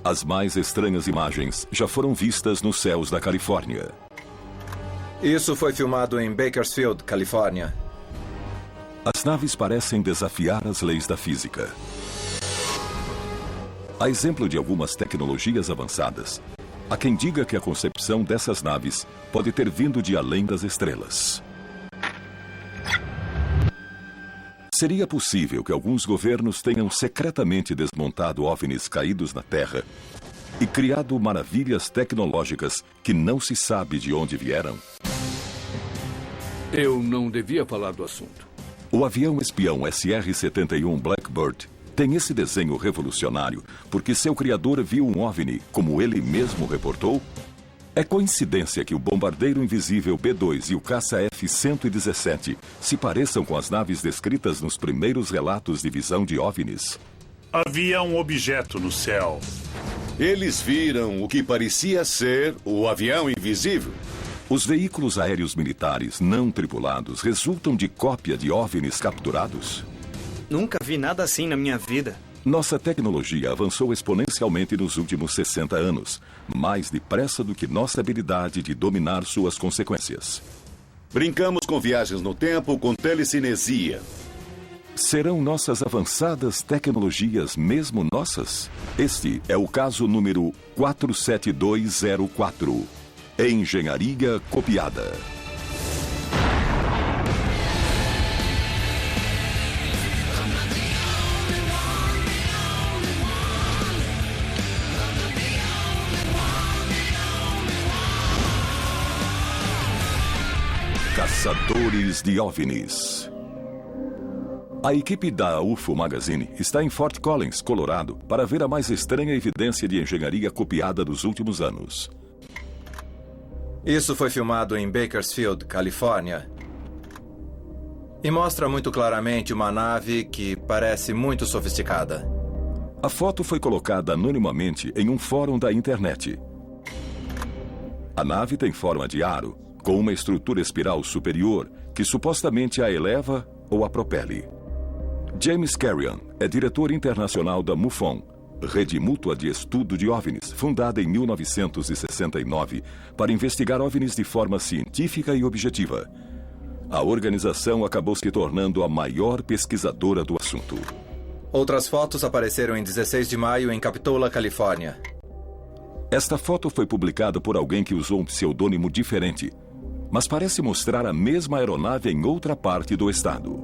As mais estranhas imagens já foram vistas nos céus da Califórnia. Isso foi filmado em Bakersfield, Califórnia. As naves parecem desafiar as leis da física. A exemplo de algumas tecnologias avançadas, há quem diga que a concepção dessas naves pode ter vindo de além das estrelas. Seria possível que alguns governos tenham secretamente desmontado OVNIs caídos na Terra e criado maravilhas tecnológicas que não se sabe de onde vieram? Eu não devia falar do assunto. O avião espião SR-71 Blackbird tem esse desenho revolucionário porque seu criador viu um OVNI, como ele mesmo reportou? É coincidência que o bombardeiro invisível B-2 e o caça F-117 se pareçam com as naves descritas nos primeiros relatos de visão de OVNIs? Havia um objeto no céu. Eles viram o que parecia ser o avião invisível. Os veículos aéreos militares não tripulados resultam de cópia de OVNIs capturados? Nunca vi nada assim na minha vida. Nossa tecnologia avançou exponencialmente nos últimos 60 anos, mais depressa do que nossa habilidade de dominar suas consequências. Brincamos com viagens no tempo, com telecinesia. Serão nossas avançadas tecnologias mesmo nossas? Este é o caso número 47204. Engenharia copiada. Caçadores de OVNIs. A equipe da UFO Magazine está em Fort Collins, Colorado, para ver a mais estranha evidência de engenharia copiada dos últimos anos. Isso foi filmado em Bakersfield, Califórnia. E mostra muito claramente uma nave que parece muito sofisticada. A foto foi colocada anonimamente em um fórum da internet. A nave tem forma de aro, com uma estrutura espiral superior que supostamente a eleva ou a propele. James Carrion é diretor internacional da MUFON, Rede Mútua de Estudo de OVNIs, fundada em 1969 para investigar OVNIs de forma científica e objetiva. A organização acabou se tornando a maior pesquisadora do assunto. Outras fotos apareceram em 16 de maio em Capitola, Califórnia. Esta foto foi publicada por alguém que usou um pseudônimo diferente, mas parece mostrar a mesma aeronave em outra parte do estado.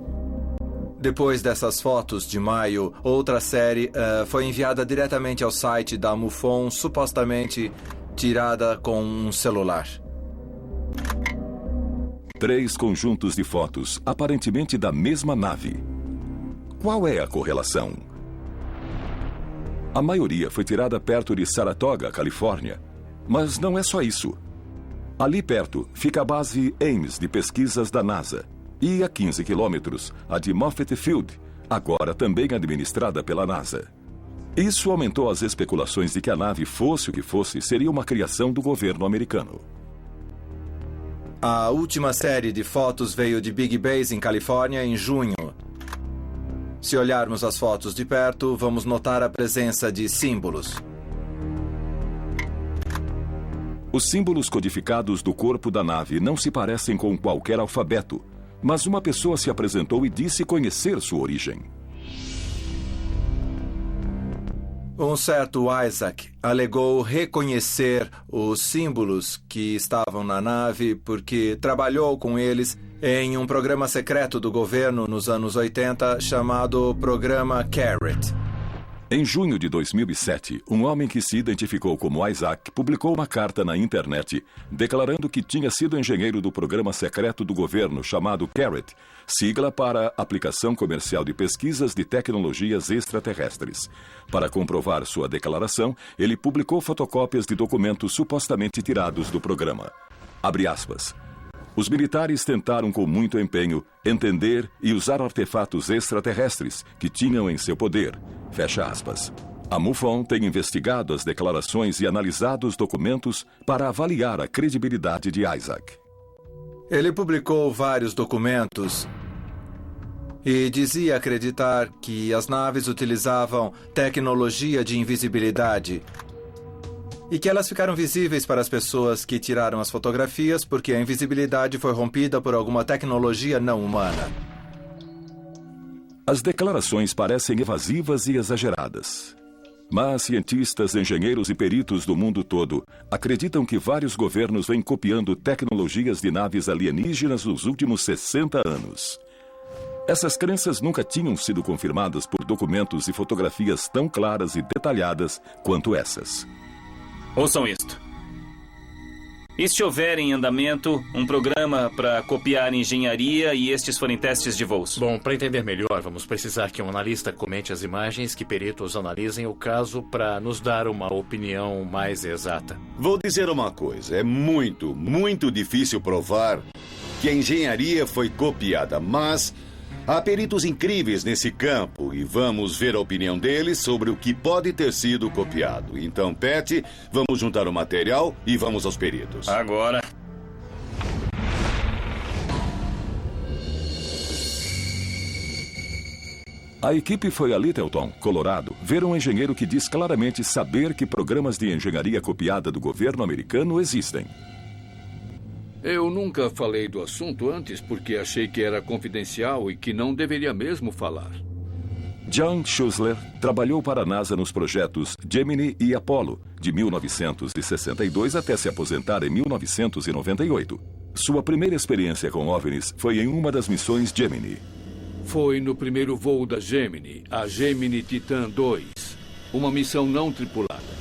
Depois dessas fotos de maio, outra série foi enviada diretamente ao site da MUFON, supostamente tirada com um celular. 3 conjuntos de fotos, aparentemente da mesma nave. Qual é a correlação? A maioria foi tirada perto de Saratoga, Califórnia. Mas não é só isso. Ali perto fica a base Ames de pesquisas da NASA. E a 15 quilômetros, a de Moffett Field, agora também administrada pela NASA. Isso aumentou as especulações de que a nave, fosse o que fosse, seria uma criação do governo americano. A última série de fotos veio de Big Base, em Califórnia, em junho. Se olharmos as fotos de perto, vamos notar a presença de símbolos. Os símbolos codificados do corpo da nave não se parecem com qualquer alfabeto, mas uma pessoa se apresentou e disse conhecer sua origem. Um certo Isaac alegou reconhecer os símbolos que estavam na nave porque trabalhou com eles em um programa secreto do governo nos anos 80 chamado Programa Carrot. Em junho de 2007, um homem que se identificou como Isaac publicou uma carta na internet declarando que tinha sido engenheiro do programa secreto do governo chamado Carrot, sigla para Aplicação Comercial de Pesquisas de Tecnologias Extraterrestres. Para comprovar sua declaração, ele publicou fotocópias de documentos supostamente tirados do programa. Abre aspas. Os militares tentaram com muito empenho entender e usar artefatos extraterrestres que tinham em seu poder. Fecha aspas. A MUFON tem investigado as declarações e analisado os documentos para avaliar a credibilidade de Isaac. Ele publicou vários documentos e dizia acreditar que as naves utilizavam tecnologia de invisibilidade e que elas ficaram visíveis para as pessoas que tiraram as fotografias porque a invisibilidade foi rompida por alguma tecnologia não humana. As declarações parecem evasivas e exageradas. Mas cientistas, engenheiros e peritos do mundo todo acreditam que vários governos vêm copiando tecnologias de naves alienígenas nos últimos 60 anos. Essas crenças nunca tinham sido confirmadas por documentos e fotografias tão claras e detalhadas quanto essas. Ouçam isto. E se houver em andamento um programa para copiar engenharia e estes forem testes de voos? Bom, para entender melhor, vamos precisar que um analista comente as imagens, que peritos analisem o caso para nos dar uma opinião mais exata. Vou dizer uma coisa. É muito, muito difícil provar que a engenharia foi copiada, mas há peritos incríveis nesse campo e vamos ver a opinião deles sobre o que pode ter sido copiado. Então, Pat, vamos juntar o material e vamos aos peritos. Agora. A equipe foi a Littleton, Colorado, ver um engenheiro que diz claramente saber que programas de engenharia copiada do governo americano existem. Eu nunca falei do assunto antes porque achei que era confidencial e que não deveria mesmo falar. John Schuessler trabalhou para a NASA nos projetos Gemini e Apollo, de 1962 até se aposentar em 1998. Sua primeira experiência com OVNIs foi em uma das missões Gemini. Foi no primeiro voo da Gemini, a Gemini Titan II, uma missão não tripulada.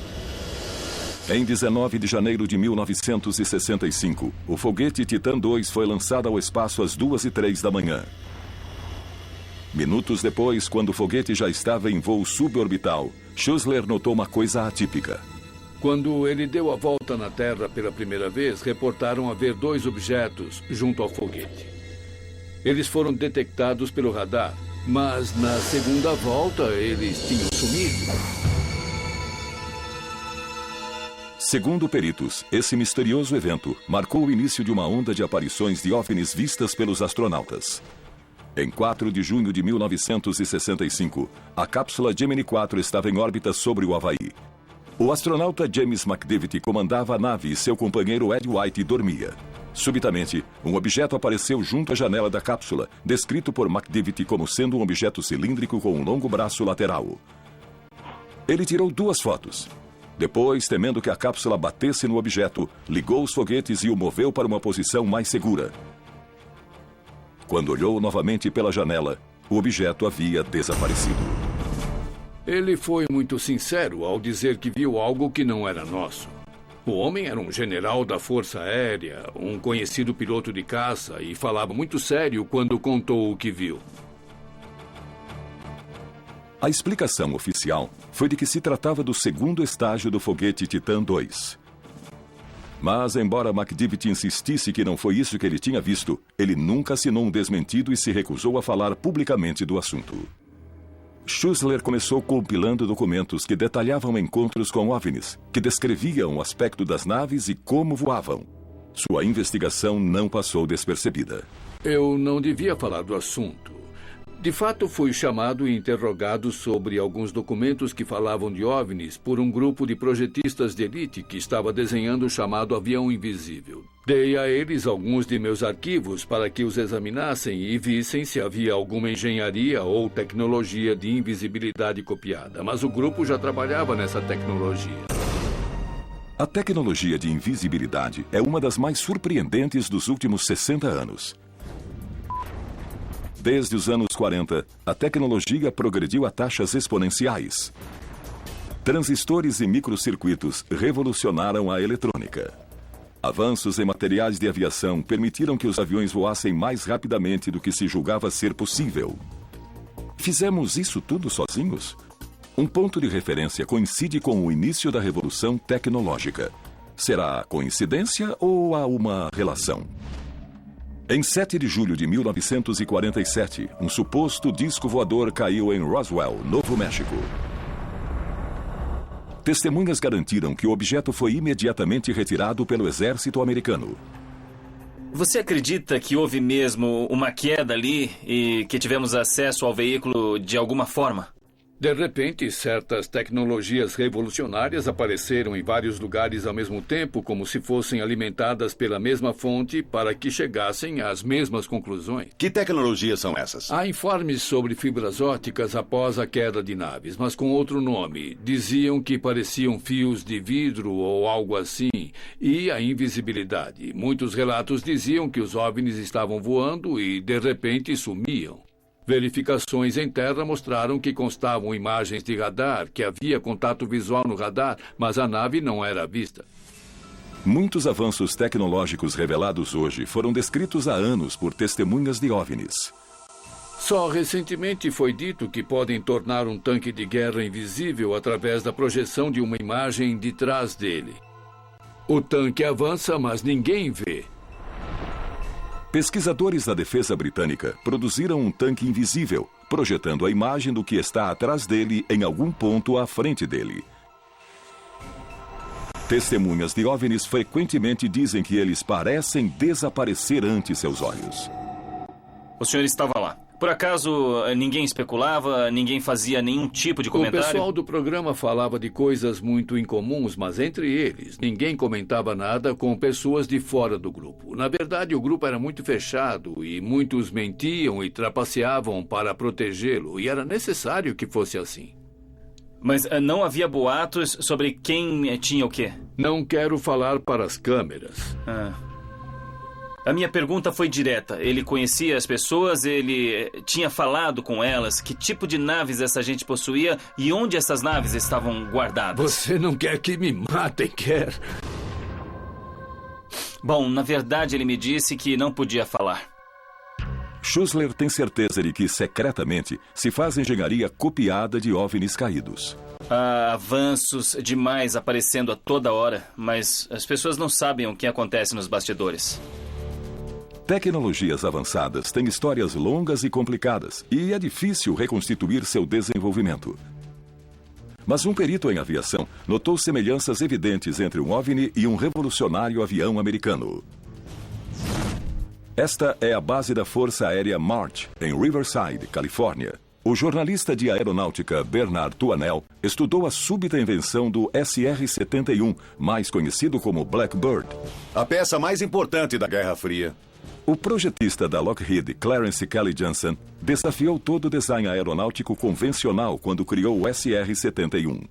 Em 19 de janeiro de 1965, o foguete Titan II foi lançado ao espaço às 2h03 da manhã. Minutos depois, quando o foguete já estava em voo suborbital, Schuessler notou uma coisa atípica. Quando ele deu a volta na Terra pela primeira vez, reportaram haver 2 objetos junto ao foguete. Eles foram detectados pelo radar, mas na segunda volta eles tinham sumido. Segundo peritos, esse misterioso evento marcou o início de uma onda de aparições de OVNIs vistas pelos astronautas. Em 4 de junho de 1965, a cápsula Gemini 4 estava em órbita sobre o Havaí. O astronauta James McDivitt comandava a nave e seu companheiro Ed White dormia. Subitamente, um objeto apareceu junto à janela da cápsula, descrito por McDivitt como sendo um objeto cilíndrico com um longo braço lateral. Ele tirou 2 fotos. Depois, temendo que a cápsula batesse no objeto, ligou os foguetes e o moveu para uma posição mais segura. Quando olhou novamente pela janela, o objeto havia desaparecido. Ele foi muito sincero ao dizer que viu algo que não era nosso. O homem era um general da Força Aérea, um conhecido piloto de caça e falava muito sério quando contou o que viu. A explicação oficial foi de que se tratava do segundo estágio do foguete Titan II. Mas, embora McDivitt insistisse que não foi isso que ele tinha visto, ele nunca assinou um desmentido e se recusou a falar publicamente do assunto. Schuessler começou compilando documentos que detalhavam encontros com OVNIs, que descreviam o aspecto das naves e como voavam. Sua investigação não passou despercebida. Eu não devia falar do assunto. De fato, fui chamado e interrogado sobre alguns documentos que falavam de OVNIs por um grupo de projetistas de elite que estava desenhando o chamado avião invisível. Dei a eles alguns de meus arquivos para que os examinassem e vissem se havia alguma engenharia ou tecnologia de invisibilidade copiada, mas o grupo já trabalhava nessa tecnologia. A tecnologia de invisibilidade é uma das mais surpreendentes dos últimos 60 anos. Desde os anos 40, a tecnologia progrediu a taxas exponenciais. Transistores e microcircuitos revolucionaram a eletrônica. Avanços em materiais de aviação permitiram que os aviões voassem mais rapidamente do que se julgava ser possível. Fizemos isso tudo sozinhos? Um ponto de referência coincide com o início da revolução tecnológica. Será coincidência ou há uma relação? Em 7 de julho de 1947, um suposto disco voador caiu em Roswell, Novo México. Testemunhas garantiram que o objeto foi imediatamente retirado pelo exército americano. Você acredita que houve mesmo uma queda ali e que tivemos acesso ao veículo de alguma forma? De repente, certas tecnologias revolucionárias apareceram em vários lugares ao mesmo tempo, como se fossem alimentadas pela mesma fonte para que chegassem às mesmas conclusões. Que tecnologias são essas? Há informes sobre fibras ópticas após a queda de naves, mas com outro nome. Diziam que pareciam fios de vidro ou algo assim, e a invisibilidade. Muitos relatos diziam que os OVNIs estavam voando e, de repente, sumiam. Verificações em terra mostraram que constavam imagens de radar, que havia contato visual no radar, mas a nave não era vista. Muitos avanços tecnológicos revelados hoje foram descritos há anos por testemunhas de OVNIs. Só recentemente foi dito que podem tornar um tanque de guerra invisível através da projeção de uma imagem de trás dele. O tanque avança, mas ninguém vê. Pesquisadores da defesa britânica produziram um tanque invisível, projetando a imagem do que está atrás dele em algum ponto à frente dele. Testemunhas de OVNIs frequentemente dizem que eles parecem desaparecer ante seus olhos. O senhor estava lá. Por acaso, ninguém especulava, ninguém fazia nenhum tipo de comentário? O pessoal do programa falava de coisas muito incomuns, mas entre eles, ninguém comentava nada com pessoas de fora do grupo. Na verdade, o grupo era muito fechado e muitos mentiam e trapaceavam para protegê-lo, e era necessário que fosse assim. Mas não havia boatos sobre quem tinha o quê? Não quero falar para as câmeras. A minha pergunta foi direta. Ele conhecia as pessoas, ele tinha falado com elas, que tipo de naves essa gente possuía e onde essas naves estavam guardadas. Você não quer que me matem, quer? Bom, na verdade ele me disse que não podia falar. Schussler tem certeza de que, secretamente, se faz engenharia copiada de OVNIs caídos. Há avanços demais aparecendo a toda hora, mas as pessoas não sabem o que acontece nos bastidores. Tecnologias avançadas têm histórias longas e complicadas, e é difícil reconstituir seu desenvolvimento. Mas um perito em aviação notou semelhanças evidentes entre um OVNI e um revolucionário avião americano. Esta é a base da Força Aérea March, em Riverside, Califórnia. O jornalista de aeronáutica Bernard Tuanel estudou a súbita invenção do SR-71, mais conhecido como Blackbird. A peça mais importante da Guerra Fria. O projetista da Lockheed, Clarence Kelly Johnson, desafiou todo o design aeronáutico convencional quando criou o SR-71.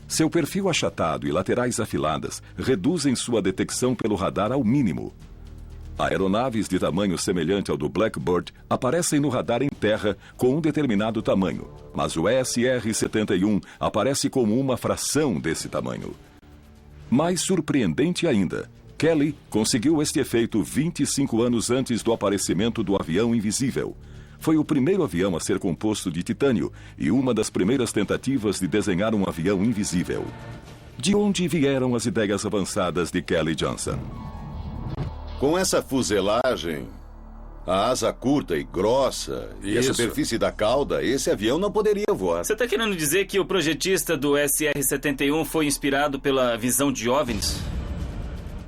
Seu perfil achatado e laterais afiladas reduzem sua detecção pelo radar ao mínimo. Aeronaves de tamanho semelhante ao do Blackbird aparecem no radar em terra com um determinado tamanho, mas o SR-71 aparece como uma fração desse tamanho. Mais surpreendente ainda, Kelly conseguiu este efeito 25 anos antes do aparecimento do avião invisível. Foi o primeiro avião a ser composto de titânio e uma das primeiras tentativas de desenhar um avião invisível. De onde vieram as ideias avançadas de Kelly Johnson? Com essa fuselagem, a asa curta e grossa e a superfície da cauda, esse avião não poderia voar. Você está querendo dizer que o projetista do SR-71 foi inspirado pela visão de OVNIs?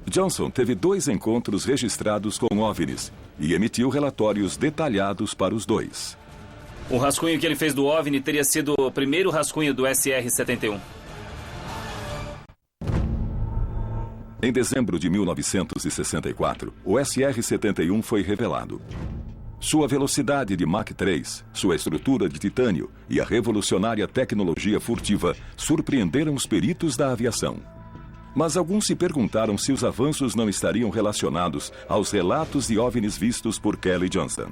Johnson teve 2 encontros registrados com OVNIs e emitiu relatórios detalhados para os 2. O rascunho que ele fez do OVNI teria sido o primeiro rascunho do SR-71. Em dezembro de 1964, o SR-71 foi revelado. Sua velocidade de Mach 3, sua estrutura de titânio e a revolucionária tecnologia furtiva surpreenderam os peritos da aviação. Mas alguns se perguntaram se os avanços não estariam relacionados aos relatos de OVNIs vistos por Kelly Johnson.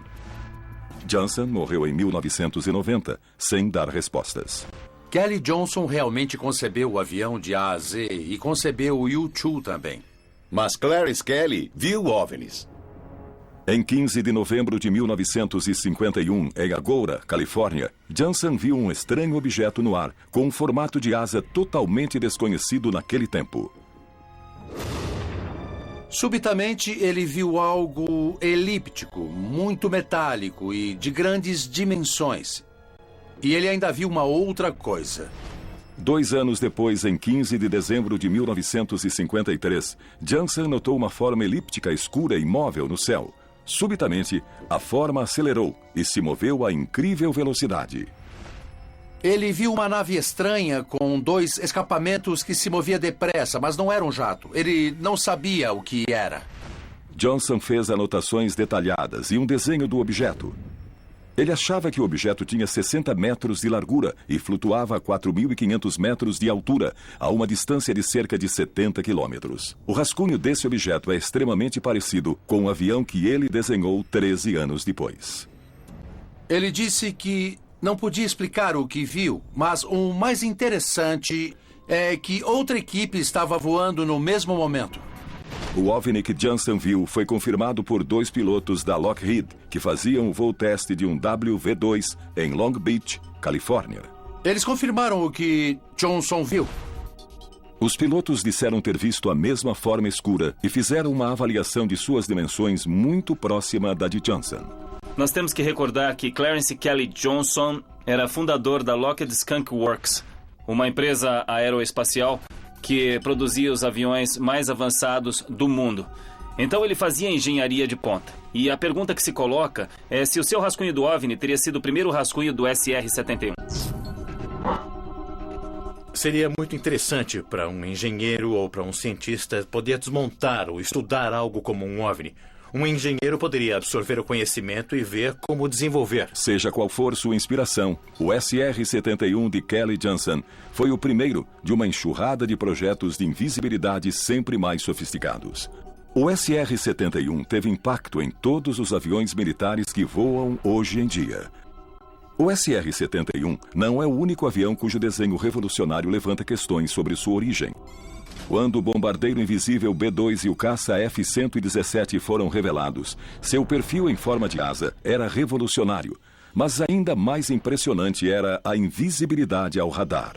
Johnson morreu em 1990, sem dar respostas. Kelly Johnson realmente concebeu o avião de A a Z e concebeu o U-2 também. Mas Clarence Kelly viu OVNIs. Em 15 de novembro de 1951, em Agoura, Califórnia, Johnson viu um estranho objeto no ar, com um formato de asa totalmente desconhecido naquele tempo. Subitamente, ele viu algo elíptico, muito metálico e de grandes dimensões. E ele ainda viu uma outra coisa. 2 anos depois, em 15 de dezembro de 1953, Johnson notou uma forma elíptica escura e móvel no céu. Subitamente, a forma acelerou e se moveu a incrível velocidade. Ele viu uma nave estranha com 2 escapamentos que se movia depressa, mas não era um jato. Ele não sabia o que era. Johnson fez anotações detalhadas e um desenho do objeto. Ele achava que o objeto tinha 60 metros de largura e flutuava a 4.500 metros de altura, a uma distância de cerca de 70 quilômetros. O rascunho desse objeto é extremamente parecido com o avião que ele desenhou 13 anos depois. Ele disse que não podia explicar o que viu, mas o mais interessante é que outra equipe estava voando no mesmo momento. O OVNI que Johnson viu foi confirmado por 2 pilotos da Lockheed, que faziam o voo teste de um WV-2 em Long Beach, Califórnia. Eles confirmaram o que Johnson viu. Os pilotos disseram ter visto a mesma forma escura e fizeram uma avaliação de suas dimensões muito próxima da de Johnson. Nós temos que recordar que Clarence Kelly Johnson era fundador da Lockheed Skunk Works, uma empresa aeroespacial que produzia os aviões mais avançados do mundo. Então ele fazia engenharia de ponta. E a pergunta que se coloca é se o seu rascunho do OVNI teria sido o primeiro rascunho do SR-71. Seria muito interessante para um engenheiro ou para um cientista poder desmontar ou estudar algo como um OVNI. Um engenheiro poderia absorver o conhecimento e ver como desenvolver. Seja qual for sua inspiração, o SR-71 de Kelly Johnson foi o primeiro de uma enxurrada de projetos de invisibilidade sempre mais sofisticados. O SR-71 teve impacto em todos os aviões militares que voam hoje em dia. O SR-71 não é o único avião cujo desenho revolucionário levanta questões sobre sua origem. Quando o bombardeiro invisível B-2 e o caça F-117 foram revelados, seu perfil em forma de asa era revolucionário, mas ainda mais impressionante era a invisibilidade ao radar.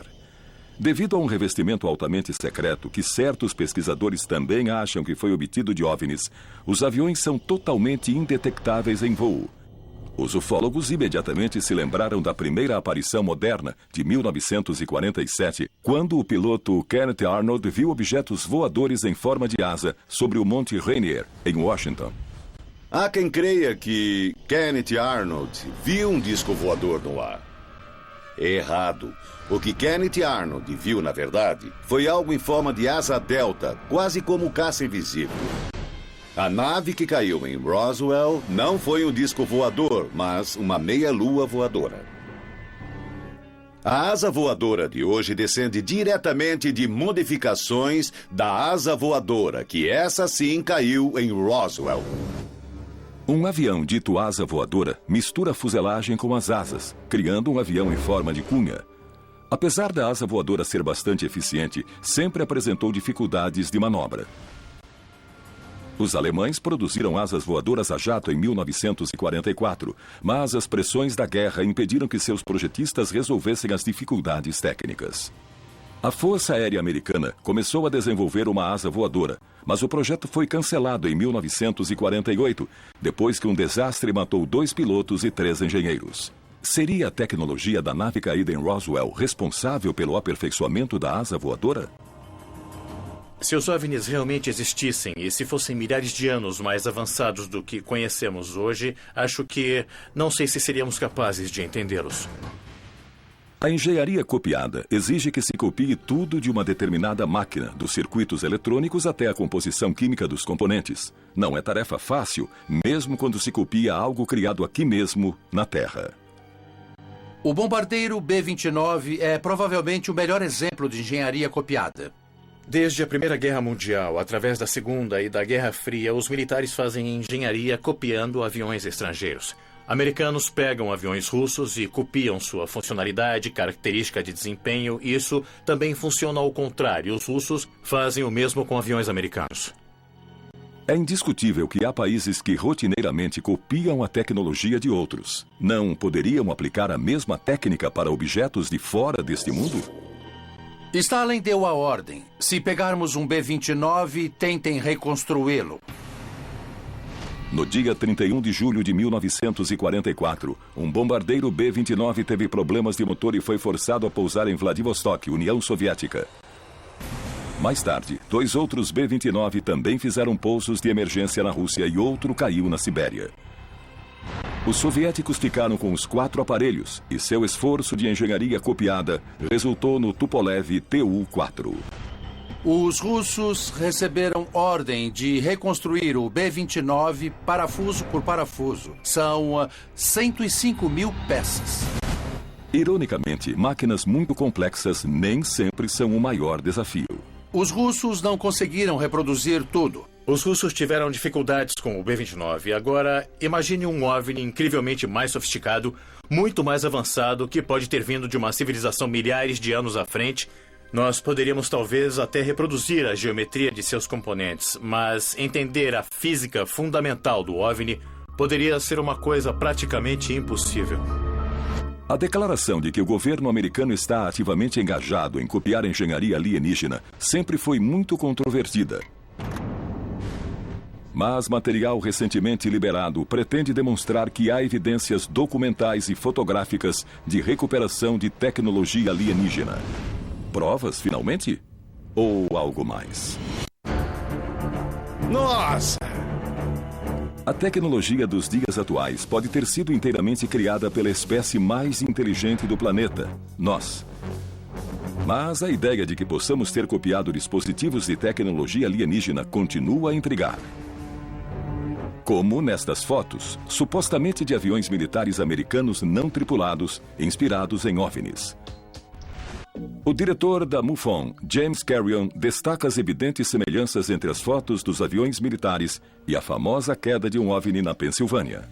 Devido a um revestimento altamente secreto que certos pesquisadores também acham que foi obtido de OVNIs, os aviões são totalmente indetectáveis em voo. Os ufólogos imediatamente se lembraram da primeira aparição moderna, de 1947, quando o piloto Kenneth Arnold viu objetos voadores em forma de asa sobre o Monte Rainier, em Washington. Há quem creia que Kenneth Arnold viu um disco voador no ar. Errado. O que Kenneth Arnold viu, na verdade, foi algo em forma de asa delta, quase como um caça invisível. A nave que caiu em Roswell não foi um disco voador, mas uma meia-lua voadora. A asa voadora de hoje descende diretamente de modificações da asa voadora, que essa sim caiu em Roswell. Um avião dito asa voadora mistura a fuselagem com as asas, criando um avião em forma de cunha. Apesar da asa voadora ser bastante eficiente, sempre apresentou dificuldades de manobra. Os alemães produziram asas voadoras a jato em 1944, mas as pressões da guerra impediram que seus projetistas resolvessem as dificuldades técnicas. A Força Aérea Americana começou a desenvolver uma asa voadora, mas o projeto foi cancelado em 1948, depois que um desastre matou 2 pilotos e 3 engenheiros. Seria a tecnologia da nave caída em Roswell responsável pelo aperfeiçoamento da asa voadora? Se os OVNIs realmente existissem e se fossem milhares de anos mais avançados do que conhecemos hoje, acho que não sei se seríamos capazes de entendê-los. A engenharia copiada exige que se copie tudo de uma determinada máquina, dos circuitos eletrônicos até a composição química dos componentes. Não é tarefa fácil, mesmo quando se copia algo criado aqui mesmo, na Terra. O bombardeiro B-29 é provavelmente o melhor exemplo de engenharia copiada. Desde a Primeira Guerra Mundial, através da Segunda e da Guerra Fria, os militares fazem engenharia copiando aviões estrangeiros. Americanos pegam aviões russos e copiam sua funcionalidade, característica de desempenho. Isso também funciona ao contrário. Os russos fazem o mesmo com aviões americanos. É indiscutível que há países que rotineiramente copiam a tecnologia de outros. Não poderiam aplicar a mesma técnica para objetos de fora deste mundo? Stalin deu a ordem. Se pegarmos um B-29, tentem reconstruí-lo. No dia 31 de julho de 1944, um bombardeiro B-29 teve problemas de motor e foi forçado a pousar em Vladivostok, União Soviética. Mais tarde, 2 outros B-29 também fizeram pousos de emergência na Rússia e outro caiu na Sibéria. Os soviéticos ficaram com os 4 aparelhos e seu esforço de engenharia copiada resultou no Tupolev Tu-4. Os russos receberam ordem de reconstruir o B-29 parafuso por parafuso. São 105 mil peças. Ironicamente, máquinas muito complexas nem sempre são o maior desafio. Os russos não conseguiram reproduzir tudo. Os russos tiveram dificuldades com o B-29. Agora, imagine um OVNI incrivelmente mais sofisticado, muito mais avançado, que pode ter vindo de uma civilização milhares de anos à frente. Nós poderíamos talvez até reproduzir a geometria de seus componentes, mas entender a física fundamental do OVNI poderia ser uma coisa praticamente impossível. A declaração de que o governo americano está ativamente engajado em copiar a engenharia alienígena sempre foi muito controvertida. Mas material recentemente liberado pretende demonstrar que há evidências documentais e fotográficas de recuperação de tecnologia alienígena. Provas, finalmente? Ou algo mais? Nossa! A tecnologia dos dias atuais pode ter sido inteiramente criada pela espécie mais inteligente do planeta, nós. Mas a ideia de que possamos ter copiado dispositivos de tecnologia alienígena continua a intrigar. Como nestas fotos, supostamente de aviões militares americanos não tripulados, inspirados em OVNIs. O diretor da MUFON, James Carrion, destaca as evidentes semelhanças entre as fotos dos aviões militares e a famosa queda de um OVNI na Pensilvânia.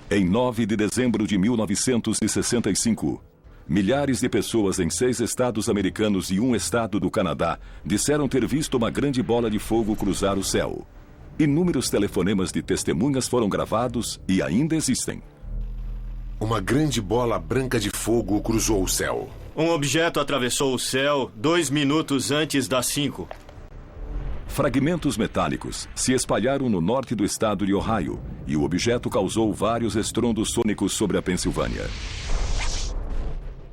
Em 9 de dezembro de 1965, milhares de pessoas em 6 estados americanos e 1 estado do Canadá disseram ter visto uma grande bola de fogo cruzar o céu. Inúmeros telefonemas de testemunhas foram gravados e ainda existem. Uma grande bola branca de fogo cruzou o céu. Um objeto atravessou o céu 2 minutos antes das 5. Fragmentos metálicos se espalharam no norte do estado de Ohio e o objeto causou vários estrondos sônicos sobre a Pensilvânia.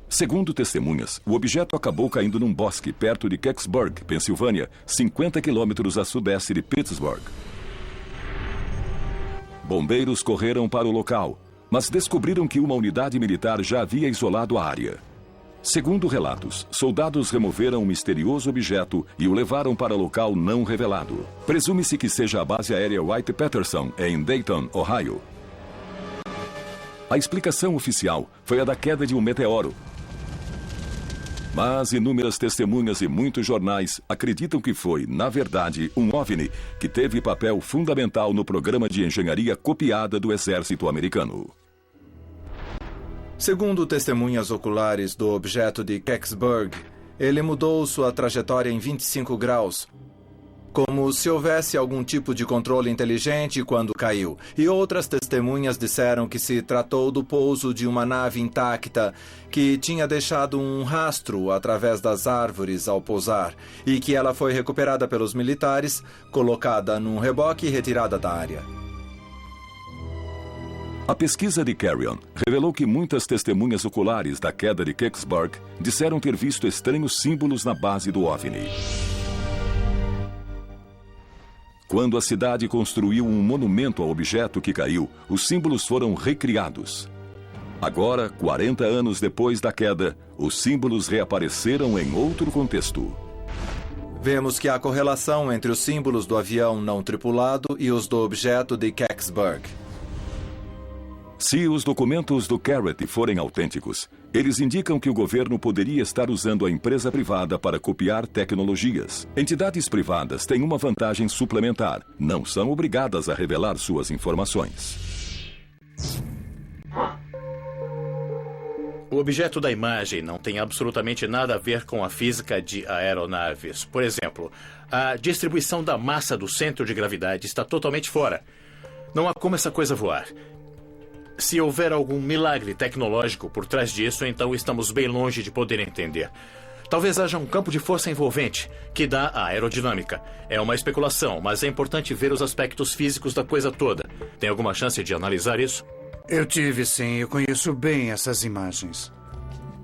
Segundo testemunhas, o objeto acabou caindo num bosque perto de Kecksburg, Pensilvânia, 50 quilômetros a sudeste de Pittsburgh. Bombeiros correram para o local, mas descobriram que uma unidade militar já havia isolado a área. Segundo relatos, soldados removeram um misterioso objeto e o levaram para local não revelado. Presume-se que seja a base aérea Wright-Patterson, em Dayton, Ohio. A explicação oficial foi a da queda de um meteoro. Mas inúmeras testemunhas e muitos jornais acreditam que foi, na verdade, um OVNI que teve papel fundamental no programa de engenharia copiada do exército americano. Segundo testemunhas oculares do objeto de Kecksburg, ele mudou sua trajetória em 25 graus, como se houvesse algum tipo de controle inteligente quando caiu. E outras testemunhas disseram que se tratou do pouso de uma nave intacta que tinha deixado um rastro através das árvores ao pousar e que ela foi recuperada pelos militares, colocada num reboque e retirada da área. A pesquisa de Carrion revelou que muitas testemunhas oculares da queda de Kecksburg disseram ter visto estranhos símbolos na base do OVNI. Quando a cidade construiu um monumento ao objeto que caiu, os símbolos foram recriados. Agora, 40 anos depois da queda, os símbolos reapareceram em outro contexto. Vemos que há correlação entre os símbolos do avião não tripulado e os do objeto de Kecksburg. Se os documentos do Carrett forem autênticos, eles indicam que o governo poderia estar usando a empresa privada para copiar tecnologias. Entidades privadas têm uma vantagem suplementar: não são obrigadas a revelar suas informações. O objeto da imagem não tem absolutamente nada a ver com a física de aeronaves. Por exemplo, a distribuição da massa do centro de gravidade está totalmente fora. Não há como essa coisa voar. Se houver algum milagre tecnológico por trás disso, então estamos bem longe de poder entender. Talvez haja um campo de força envolvente, que dá a aerodinâmica. É uma especulação, mas é importante ver os aspectos físicos da coisa toda. Tem alguma chance de analisar isso? Eu tive, sim. Eu conheço bem essas imagens.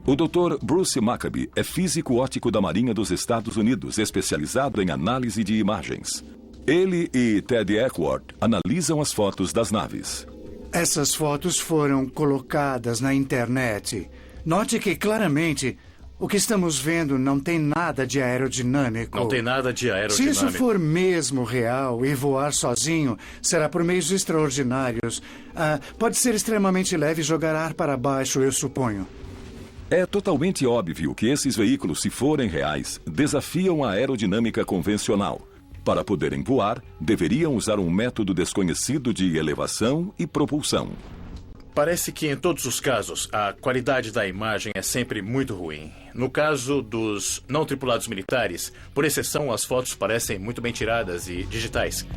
O Dr. Bruce Maccabee é físico óptico da Marinha dos Estados Unidos, especializado em análise de imagens. Ele e Ted Eckworth analisam as fotos das naves. Essas fotos foram colocadas na internet. Note que, claramente, o que estamos vendo não tem nada de aerodinâmico. Não tem nada de aerodinâmico. Se isso for mesmo real e voar sozinho, será por meios extraordinários. Pode ser extremamente leve e jogar ar para baixo, eu suponho. É totalmente óbvio que esses veículos, se forem reais, desafiam a aerodinâmica convencional. Para poderem voar, deveriam usar um método desconhecido de elevação e propulsão. Parece que em todos os casos, a qualidade da imagem é sempre muito ruim. No caso dos não tripulados militares, por exceção, as fotos parecem muito bem tiradas e digitais.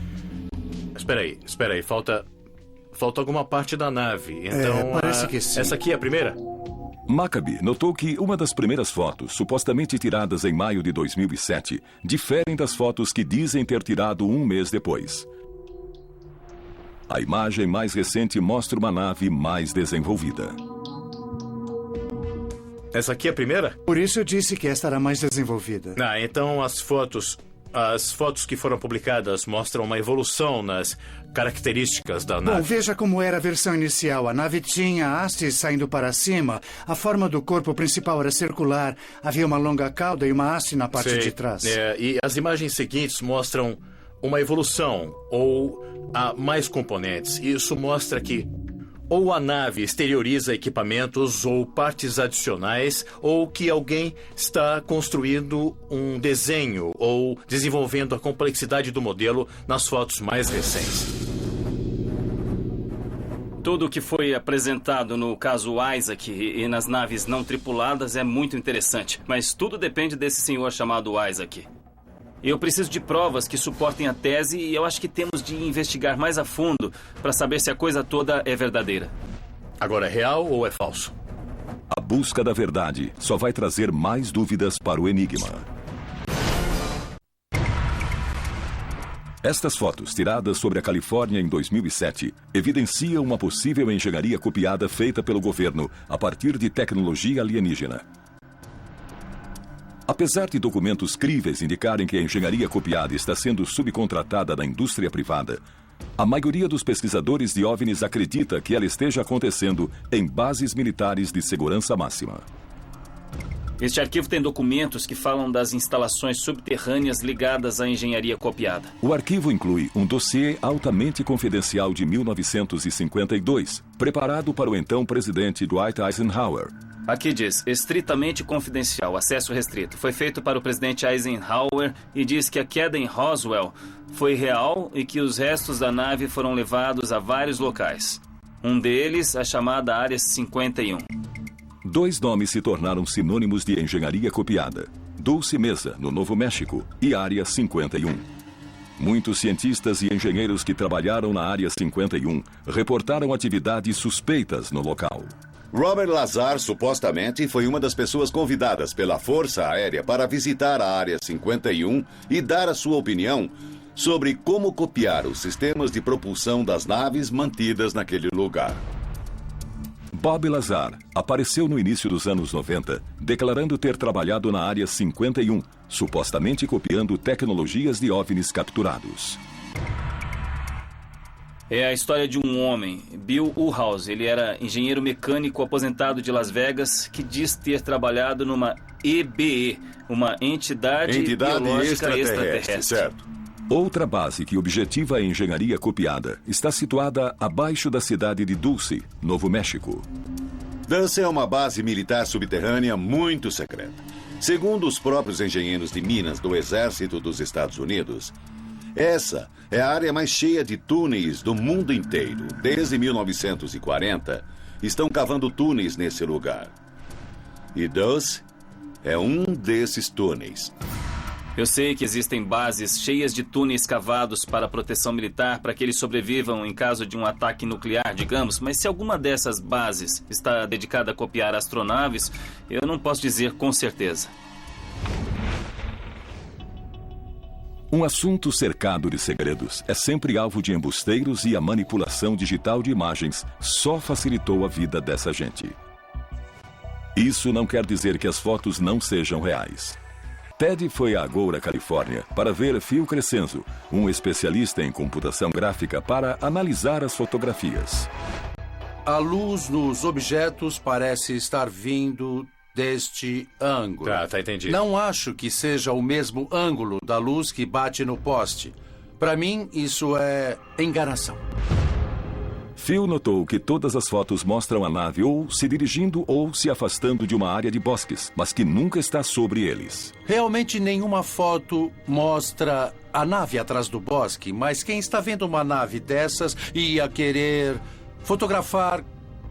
Espera aí, falta alguma parte da nave. Então, parece que sim. Essa aqui é a primeira? Maccabi notou que uma das primeiras fotos, supostamente tiradas em maio de 2007, diferem das fotos que dizem ter tirado um mês depois. A imagem mais recente mostra uma nave mais desenvolvida. Essa aqui é a primeira? Por isso eu disse que esta era mais desenvolvida. Então as fotos que foram publicadas mostram uma evolução nas características da nave. Bom, veja como era a versão inicial. A nave tinha hastes saindo para cima. A forma do corpo principal era circular. Havia uma longa cauda e uma haste na parte de trás. E as imagens seguintes mostram uma evolução ou há mais componentes. Isso mostra que ou a nave exterioriza equipamentos ou partes adicionais, ou que alguém está construindo um desenho ou desenvolvendo a complexidade do modelo nas fotos mais recentes. Tudo o que foi apresentado no caso Isaac e nas naves não tripuladas é muito interessante, mas tudo depende desse senhor chamado Isaac. Eu preciso de provas que suportem a tese e eu acho que temos de investigar mais a fundo para saber se a coisa toda é verdadeira. Agora, é real ou é falso? A busca da verdade só vai trazer mais dúvidas para o enigma. Estas fotos, tiradas sobre a Califórnia em 2007, evidenciam uma possível engenharia copiada feita pelo governo a partir de tecnologia alienígena. Apesar de documentos críveis indicarem que a engenharia copiada está sendo subcontratada na indústria privada, a maioria dos pesquisadores de OVNIs acredita que ela esteja acontecendo em bases militares de segurança máxima. Este arquivo tem documentos que falam das instalações subterrâneas ligadas à engenharia copiada. O arquivo inclui um dossiê altamente confidencial de 1952, preparado para o então presidente Dwight Eisenhower. Aqui diz, estritamente confidencial, acesso restrito. Foi feito para o presidente Eisenhower e diz que a queda em Roswell foi real e que os restos da nave foram levados a vários locais. Um deles, a chamada Área 51. Dois nomes se tornaram sinônimos de engenharia copiada: Dulce Mesa, no Novo México, e Área 51. Muitos cientistas e engenheiros que trabalharam na Área 51 reportaram atividades suspeitas no local. Robert Lazar, supostamente, foi uma das pessoas convidadas pela Força Aérea para visitar a Área 51 e dar a sua opinião sobre como copiar os sistemas de propulsão das naves mantidas naquele lugar. Bob Lazar apareceu no início dos anos 90, declarando ter trabalhado na Área 51, supostamente copiando tecnologias de OVNIs capturados. É a história de um homem, Bill Uhouse. Ele era engenheiro mecânico aposentado de Las Vegas que diz ter trabalhado numa EBE, uma entidade biológica extraterrestre. Certo. Outra base que objetiva a engenharia copiada está situada abaixo da cidade de Dulce, Novo México. Dulce é uma base militar subterrânea muito secreta. Segundo os próprios engenheiros de minas do Exército dos Estados Unidos, essa é a área mais cheia de túneis do mundo inteiro. Desde 1940, estão cavando túneis nesse lugar. E Dulce é um desses túneis. Eu sei que existem bases cheias de túneis cavados para proteção militar para que eles sobrevivam em caso de um ataque nuclear, digamos, mas se alguma dessas bases está dedicada a copiar astronaves, eu não posso dizer com certeza. Um assunto cercado de segredos é sempre alvo de embusteiros e a manipulação digital de imagens só facilitou a vida dessa gente. Isso não quer dizer que as fotos não sejam reais. Ted foi a Agoura, Califórnia, para ver Phil Crescenzo, um especialista em computação gráfica, para analisar as fotografias. A luz nos objetos parece estar vindo deste ângulo. Tá, entendi. Não acho que seja o mesmo ângulo da luz que bate no poste. Para mim, isso é enganação. Phil notou que todas as fotos mostram a nave ou se dirigindo ou se afastando de uma área de bosques, mas que nunca está sobre eles. Realmente nenhuma foto mostra a nave atrás do bosque, mas quem está vendo uma nave dessas ia querer fotografar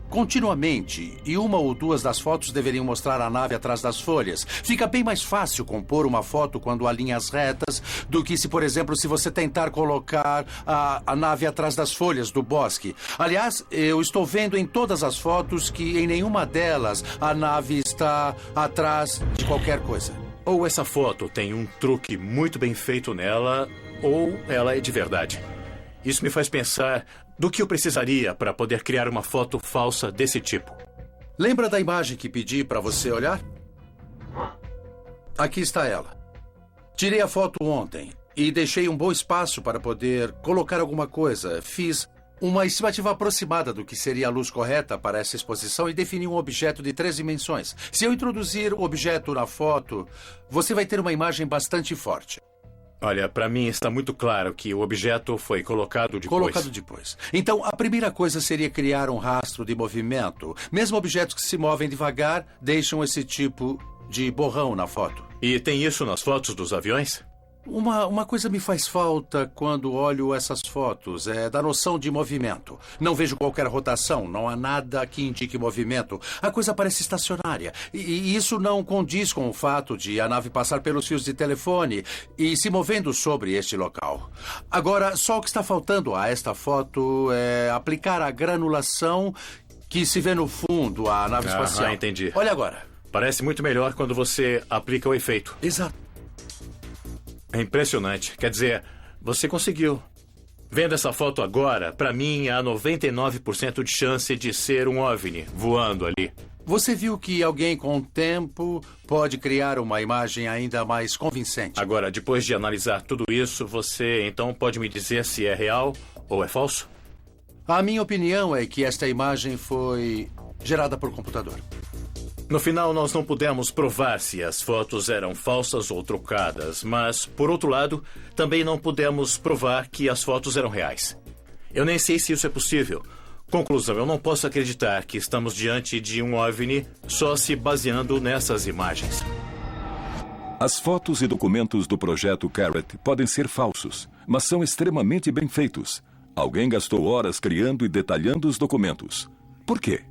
continuamente, e uma ou duas das fotos deveriam mostrar a nave atrás das folhas. Fica bem mais fácil compor uma foto quando há linhas retas do que se, por exemplo, se você tentar colocar a nave atrás das folhas do bosque. Aliás, eu estou vendo em todas as fotos que em nenhuma delas a nave está atrás de qualquer coisa. Ou essa foto tem um truque muito bem feito nela, ou ela é de verdade. Isso me faz pensar do que eu precisaria para poder criar uma foto falsa desse tipo. Lembra da imagem que pedi para você olhar? Aqui está ela. Tirei a foto ontem e deixei um bom espaço para poder colocar alguma coisa. Fiz uma estimativa aproximada do que seria a luz correta para essa exposição e defini um objeto de 3 dimensões. Se eu introduzir o objeto na foto, você vai ter uma imagem bastante forte. Olha, para mim está muito claro que o objeto foi colocado depois. Então, a primeira coisa seria criar um rastro de movimento. Mesmo objetos que se movem devagar deixam esse tipo de borrão na foto. E tem isso nas fotos dos aviões? Uma coisa me faz falta quando olho essas fotos, é da noção de movimento. Não vejo qualquer rotação, não há nada que indique movimento. A coisa parece estacionária. E isso não condiz com o fato de a nave passar pelos fios de telefone e se movendo sobre este local. Agora, só o que está faltando a esta foto é aplicar a granulação que se vê no fundo à nave espacial. Entendi. Olha agora. Parece muito melhor quando você aplica o efeito. Exato. É impressionante. Quer dizer, você conseguiu. Vendo essa foto agora, para mim há 99% de chance de ser um OVNI voando ali. Você viu que alguém com o tempo pode criar uma imagem ainda mais convincente. Agora, depois de analisar tudo isso, você então pode me dizer se é real ou é falso? A minha opinião é que esta imagem foi gerada por computador. No final, nós não pudemos provar se as fotos eram falsas ou trucadas, mas, por outro lado, também não pudemos provar que as fotos eram reais. Eu nem sei se isso é possível. Conclusão, eu não posso acreditar que estamos diante de um OVNI só se baseando nessas imagens. As fotos e documentos do projeto Carrot podem ser falsos, mas são extremamente bem feitos. Alguém gastou horas criando e detalhando os documentos. Por quê?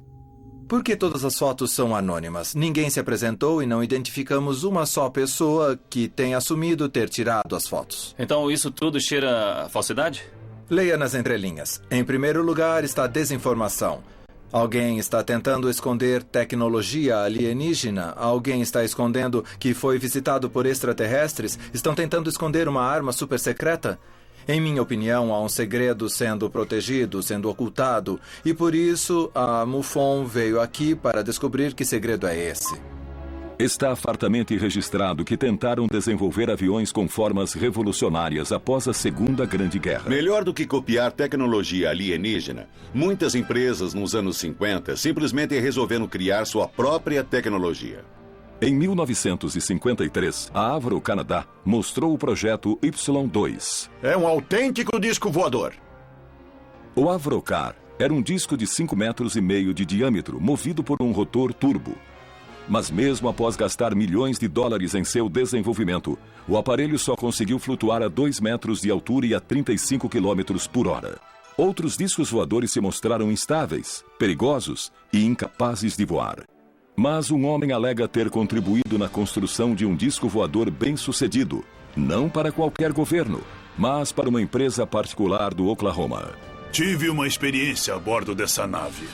Porque todas as fotos são anônimas. Ninguém se apresentou e não identificamos uma só pessoa que tenha assumido ter tirado as fotos. Então isso tudo cheira a falsidade? Leia nas entrelinhas. Em primeiro lugar está a desinformação. Alguém está tentando esconder tecnologia alienígena. Alguém está escondendo que foi visitado por extraterrestres. Estão tentando esconder uma arma super secreta. Em minha opinião, há um segredo sendo protegido, sendo ocultado. E por isso, a MUFON veio aqui para descobrir que segredo é esse. Está fartamente registrado que tentaram desenvolver aviões com formas revolucionárias após a Segunda Grande Guerra. Melhor do que copiar tecnologia alienígena, muitas empresas nos anos 50 simplesmente resolveram criar sua própria tecnologia. Em 1953, a Avro Canadá mostrou o projeto Y2. É um autêntico disco voador. O Avrocar era um disco de 5,5 metros de diâmetro, movido por um rotor turbo. Mas mesmo após gastar milhões de dólares em seu desenvolvimento, o aparelho só conseguiu flutuar a 2 metros de altura e a 35 quilômetros por hora. Outros discos voadores se mostraram instáveis, perigosos e incapazes de voar. Mas um homem alega ter contribuído na construção de um disco voador bem-sucedido, não para qualquer governo, mas para uma empresa particular do Oklahoma. Tive uma experiência a bordo dessa nave.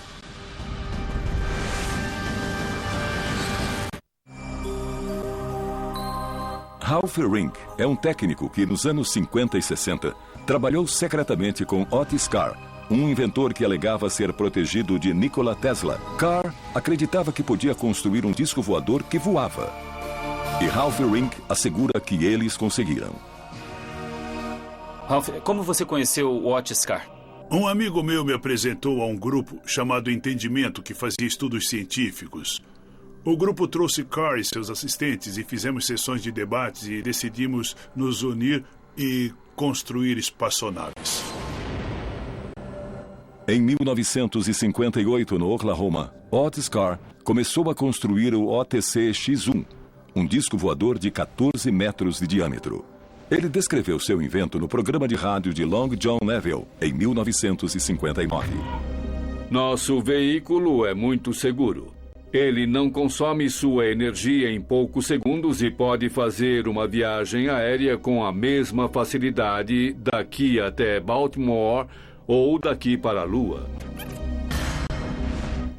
Ralph Rink é um técnico que, nos anos 50 e 60, trabalhou secretamente com Otis Carr, um inventor que alegava ser protegido de Nikola Tesla. Carr acreditava que podia construir um disco voador que voava. E Ralph Ring assegura que eles conseguiram. Ralph, como você conheceu o Otis Carr? Um amigo meu me apresentou a um grupo chamado Entendimento, que fazia estudos científicos. O grupo trouxe Carr e seus assistentes e fizemos sessões de debates e decidimos nos unir e construir espaçonaves. Em 1958, no Oklahoma, Otis Carr começou a construir o OTC-X1, um disco voador de 14 metros de diâmetro. Ele descreveu seu invento no programa de rádio de Long John Neville, em 1959. Nosso veículo é muito seguro. Ele não consome sua energia em poucos segundos e pode fazer uma viagem aérea com a mesma facilidade daqui até Baltimore ou daqui para a Lua.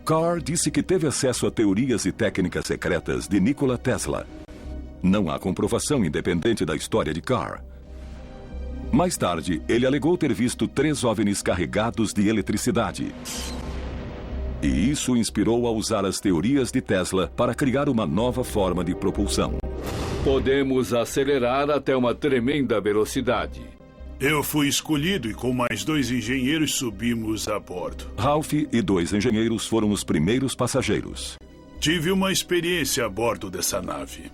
Carr disse que teve acesso a teorias e técnicas secretas de Nikola Tesla. Não há comprovação independente da história de Carr. Mais tarde, ele alegou ter visto 3 OVNIs carregados de eletricidade. E isso o inspirou a usar as teorias de Tesla para criar uma nova forma de propulsão. Podemos acelerar até uma tremenda velocidade. Eu fui escolhido e com mais 2 engenheiros subimos a bordo. Ralph e 2 engenheiros foram os primeiros passageiros. Tive uma experiência a bordo dessa nave.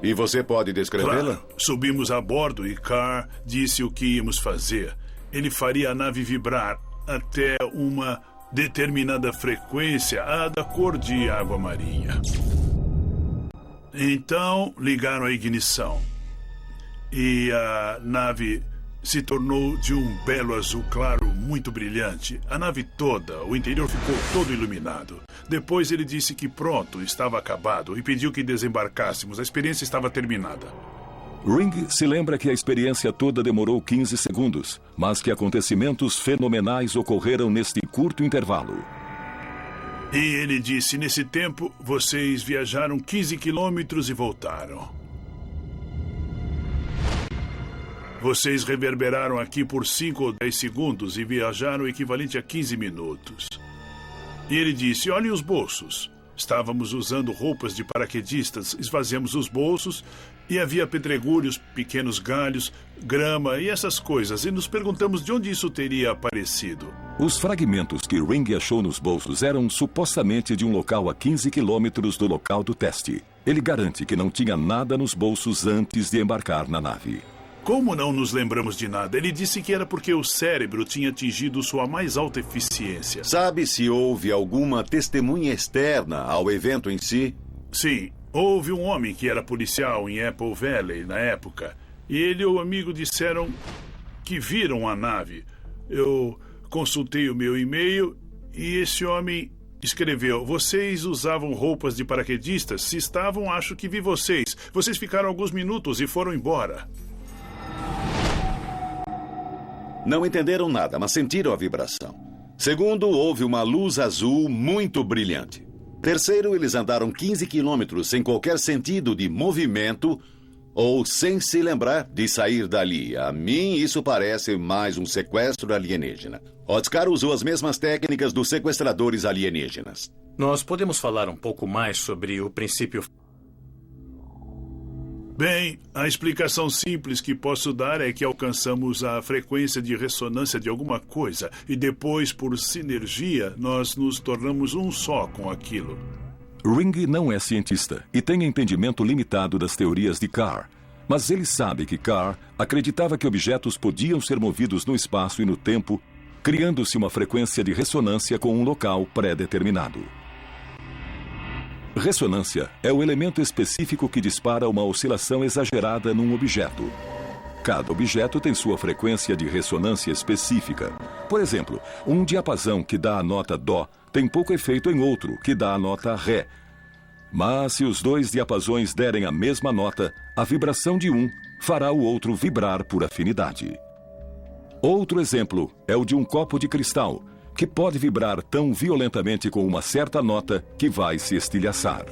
E você pode descrevê-la? Claro. Subimos a bordo e Carr disse o que íamos fazer. Ele faria a nave vibrar até uma determinada frequência, a da cor de água marinha. Então, ligaram a ignição. E a nave se tornou de um belo azul claro, muito brilhante. A nave toda, o interior ficou todo iluminado. Depois ele disse que pronto, estava acabado e pediu que desembarcássemos. A experiência estava terminada. Ring se lembra que a experiência toda demorou 15 segundos, mas que acontecimentos fenomenais ocorreram neste curto intervalo. E ele disse, nesse tempo, vocês viajaram 15 quilômetros e voltaram. Vocês reverberaram aqui por 5 ou 10 segundos e viajaram o equivalente a 15 minutos. E ele disse, olhem os bolsos. Estávamos usando roupas de paraquedistas, esvaziamos os bolsos e havia pedregulhos, pequenos galhos, grama e essas coisas. E nos perguntamos de onde isso teria aparecido. Os fragmentos que Ring achou nos bolsos eram supostamente de um local a 15 quilômetros do local do teste. Ele garante que não tinha nada nos bolsos antes de embarcar na nave. Como não nos lembramos de nada? Ele disse que era porque o cérebro tinha atingido sua mais alta eficiência. Sabe se houve alguma testemunha externa ao evento em si? Sim. Houve um homem que era policial em Apple Valley na época. E ele e o amigo disseram que viram a nave. Eu consultei o meu e-mail e esse homem escreveu: vocês usavam roupas de paraquedistas? Se estavam, acho que vi vocês. Vocês ficaram alguns minutos e foram embora. Não entenderam nada, mas sentiram a vibração. Segundo, houve uma luz azul muito brilhante. Terceiro, eles andaram 15 quilômetros sem qualquer sentido de movimento ou sem se lembrar de sair dali. A mim, isso parece mais um sequestro alienígena. Otis Carr usou as mesmas técnicas dos sequestradores alienígenas. Nós podemos falar um pouco mais sobre o princípio... Bem, a explicação simples que posso dar é que alcançamos a frequência de ressonância de alguma coisa e depois, por sinergia, nós nos tornamos um só com aquilo. Ring não é cientista e tem entendimento limitado das teorias de Carr, mas ele sabe que Carr acreditava que objetos podiam ser movidos no espaço e no tempo, criando-se uma frequência de ressonância com um local pré-determinado. Ressonância é o elemento específico que dispara uma oscilação exagerada num objeto. Cada objeto tem sua frequência de ressonância específica. Por exemplo, um diapasão que dá a nota Dó tem pouco efeito em outro, que dá a nota Ré. Mas se os 2 diapasões derem a mesma nota, a vibração de um fará o outro vibrar por afinidade. Outro exemplo é o de um copo de cristal, que pode vibrar tão violentamente com uma certa nota que vai se estilhaçar.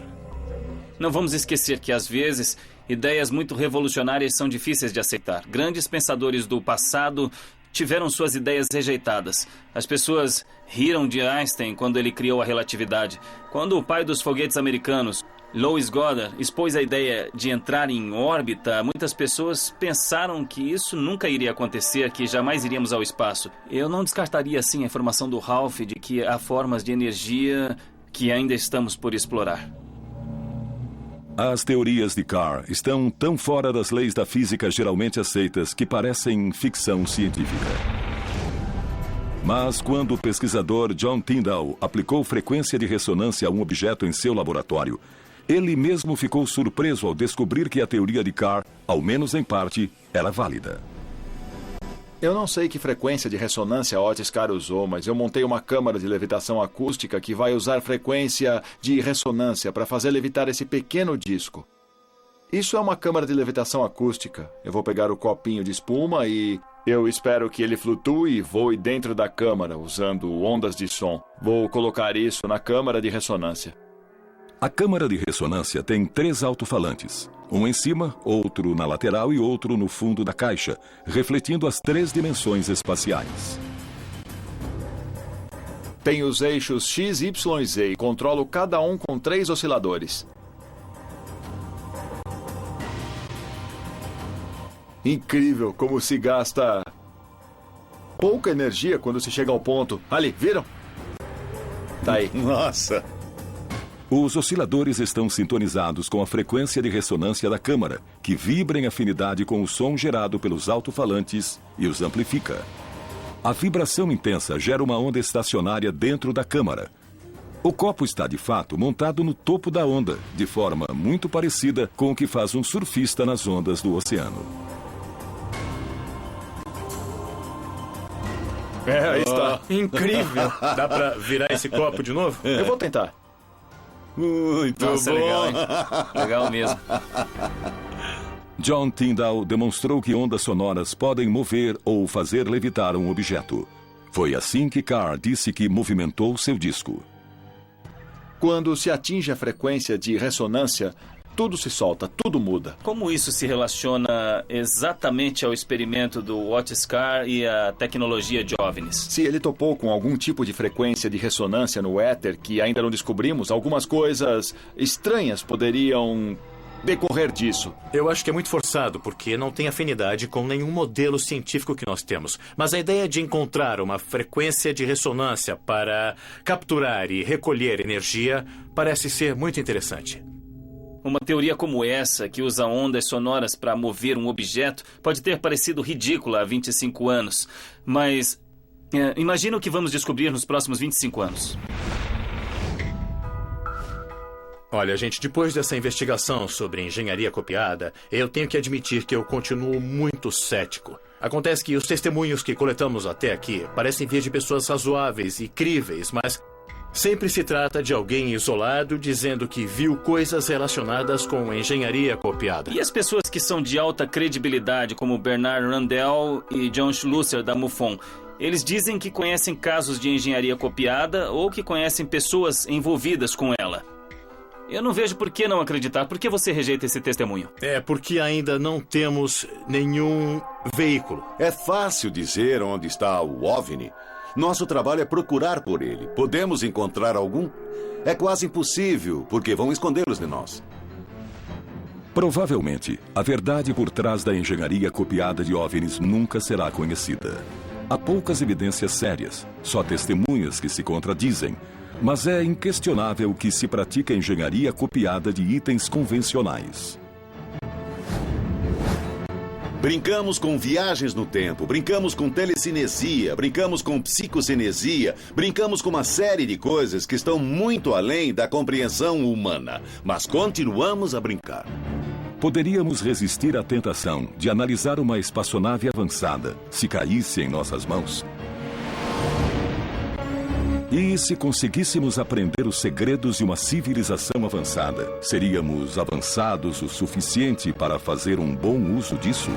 Não vamos esquecer que, às vezes, ideias muito revolucionárias são difíceis de aceitar. Grandes pensadores do passado tiveram suas ideias rejeitadas. As pessoas riram de Einstein quando ele criou a relatividade. Quando o pai dos foguetes americanos, Louis Goddard, expôs a ideia de entrar em órbita, muitas pessoas pensaram que isso nunca iria acontecer, que jamais iríamos ao espaço. Eu não descartaria, assim, a informação do Ralph de que há formas de energia que ainda estamos por explorar. As teorias de Carr estão tão fora das leis da física geralmente aceitas que parecem ficção científica. Mas quando o pesquisador John Tyndall aplicou frequência de ressonância a um objeto em seu laboratório, ele mesmo ficou surpreso ao descobrir que a teoria de Carr, ao menos em parte, era válida. Eu não sei que frequência de ressonância Otis Carr usou, mas eu montei uma câmara de levitação acústica que vai usar frequência de ressonância para fazer levitar esse pequeno disco. Isso é uma câmara de levitação acústica. Eu vou pegar o copinho de espuma e eu espero que ele flutue e voe dentro da câmara usando ondas de som. Vou colocar isso na câmara de ressonância. A câmara de ressonância tem 3 alto-falantes. Um em cima, outro na lateral e outro no fundo da caixa, refletindo as 3 dimensões espaciais. Tem os eixos X, Y e Z e controlo cada um com 3 osciladores. Incrível como se gasta pouca energia quando se chega ao ponto. Ali, viram? Tá aí. Nossa! Os osciladores estão sintonizados com a frequência de ressonância da câmara, que vibra em afinidade com o som gerado pelos alto-falantes e os amplifica. A vibração intensa gera uma onda estacionária dentro da câmara. O copo está, de fato, montado no topo da onda, de forma muito parecida com o que faz um surfista nas ondas do oceano. Aí está. Incrível! Dá pra virar esse copo de novo? Eu vou tentar. Muito Nossa, bom! legal, hein? Legal mesmo. John Tyndall demonstrou que ondas sonoras podem mover ou fazer levitar um objeto. Foi assim que Carr disse que movimentou seu disco. Quando se atinge a frequência de ressonância, tudo se solta, tudo muda. Como isso se relaciona exatamente ao experimento do Otis Carr e à tecnologia de OVNIs? Se ele topou com algum tipo de frequência de ressonância no éter que ainda não descobrimos, algumas coisas estranhas poderiam decorrer disso. Eu acho que é muito forçado, porque não tem afinidade com nenhum modelo científico que nós temos. Mas a ideia de encontrar uma frequência de ressonância para capturar e recolher energia parece ser muito interessante. Uma teoria como essa, que usa ondas sonoras para mover um objeto, pode ter parecido ridícula há 25 anos. Mas imagina o que vamos descobrir nos próximos 25 anos. Olha, gente, depois dessa investigação sobre engenharia copiada, eu tenho que admitir que eu continuo muito cético. Acontece que os testemunhos que coletamos até aqui parecem vir de pessoas razoáveis e críveis, mas sempre se trata de alguém isolado dizendo que viu coisas relacionadas com engenharia copiada. E as pessoas que são de alta credibilidade, como Bernard Randell e John Schlusser, da MUFON, eles dizem que conhecem casos de engenharia copiada ou que conhecem pessoas envolvidas com ela. Eu não vejo por que não acreditar. Por que você rejeita esse testemunho? É porque ainda não temos nenhum veículo. É fácil dizer onde está o OVNI. Nosso trabalho é procurar por ele. Podemos encontrar algum? É quase impossível, porque vão escondê-los de nós. Provavelmente, a verdade por trás da engenharia copiada de OVNIs nunca será conhecida. Há poucas evidências sérias, só testemunhas que se contradizem, mas é inquestionável que se pratica engenharia copiada de itens convencionais. Brincamos com viagens no tempo, brincamos com telecinesia, brincamos com psicocinesia, brincamos com uma série de coisas que estão muito além da compreensão humana, mas continuamos a brincar. Poderíamos resistir à tentação de analisar uma espaçonave avançada se caísse em nossas mãos? E se conseguíssemos aprender os segredos de uma civilização avançada, seríamos avançados o suficiente para fazer um bom uso disso?